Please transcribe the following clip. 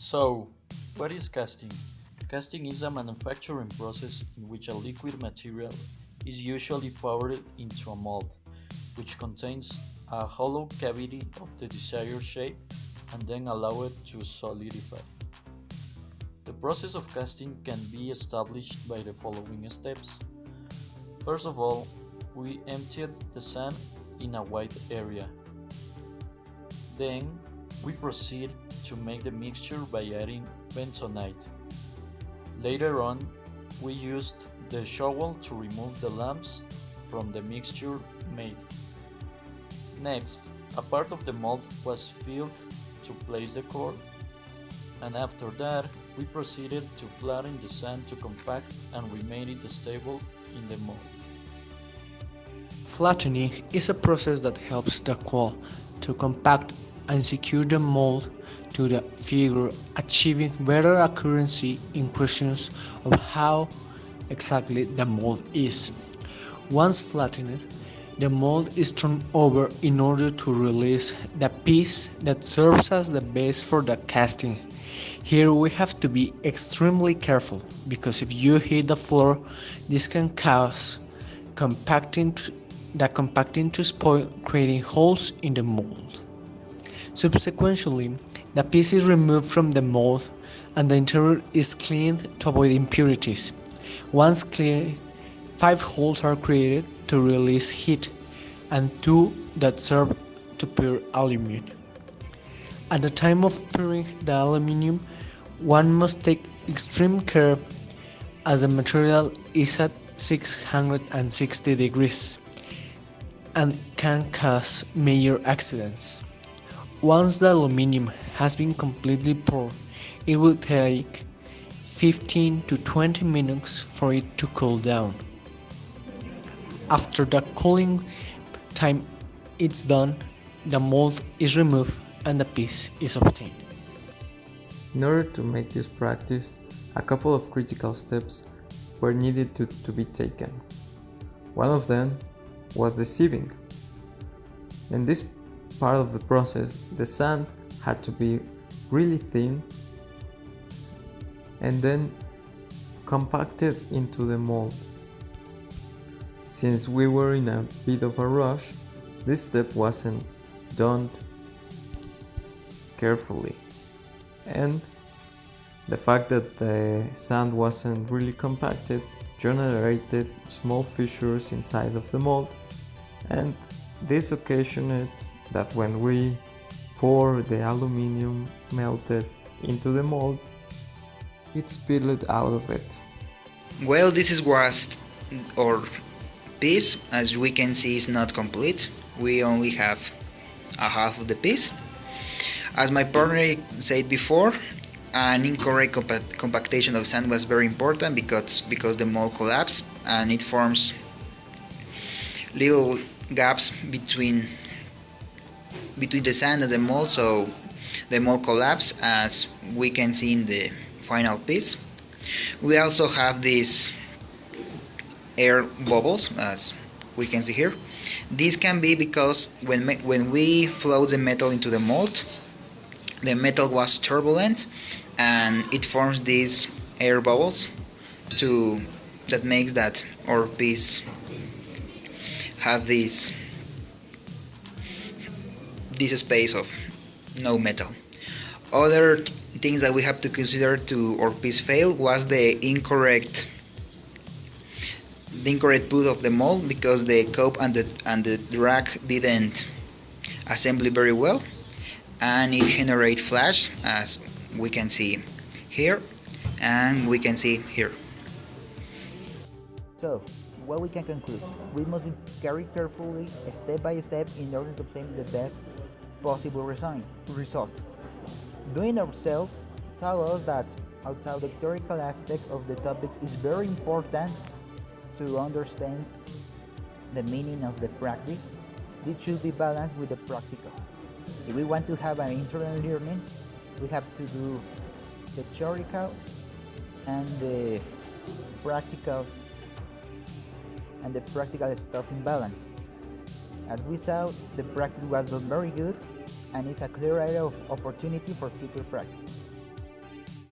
So, what is casting? Casting is a manufacturing process in which a liquid material is usually poured into a mold, which contains a hollow cavity of the desired shape and then allowed to solidify. The process of casting can be established by the following steps. First of all, we emptied the sand in a wide area. Then, we proceed to make the mixture by adding bentonite. Later on, we used the shovel to remove the lumps from the mixture made. Next, a part of the mold was filled to place the core, and after that, we proceeded to flatten the sand to compact and remain it stable in the mold. Flattening is a process that helps the coal to compact and secure the mold to the figure, achieving better accuracy in questions of how exactly the mold is. Once flattened, the mold is turned over in order to release the piece that serves as the base for the casting. Here we have to be extremely careful because if you hit the floor, this can cause compacting to spoil, creating holes in the mold. Subsequently, the piece is removed from the mold and the interior is cleaned to avoid impurities. Once cleared, 5 holes are created to release heat and 2 that serve to pure aluminum. At the time of pouring the aluminum, one must take extreme care as the material is at 660 degrees and can cause major accidents. Once the aluminum has been completely poured, it will take 15 to 20 minutes for it to cool down. After the cooling time is done, the mold is removed and the piece is obtained. In order to make this practice, a couple of critical steps were needed to be taken. One of them was the sieving. In this part of the process, the sand had to be really thin and then compacted into the mold. Since we were in a bit of a rush, this step wasn't done carefully, and the fact that the sand wasn't really compacted generated small fissures inside of the mold, and this occasioned that when we pour the aluminum melted into the mold, it spilled out of it. Well, this is was our piece. As we can see, is not complete. We only have a half of the piece. As my partner said before, an incorrect compactation of sand was very important because the mold collapsed and it forms little gaps between the sand and the mold, so the mold collapsed as we can see in the final piece. We also have these air bubbles as we can see here. This can be because when we float the metal into the mold, the metal was turbulent and it forms these air bubbles that makes that our piece have this space of no metal. Other things that we have to consider to our piece fail was the incorrect put of the mold because the cope and the rack didn't assemble very well, and it generate flash as we can see here and we can see here. So, what we can conclude, we must be very carefully, step by step, in order to obtain the best possible result. Doing ourselves tell us that although the theoretical aspect of the topics is very important to understand the meaning of the practice, this should be balanced with the practical. If we want to have an internal learning, we have to do the theoretical and the practical stuff in balance. As we saw, the practice was not very good and is a clear area of opportunity for future practice.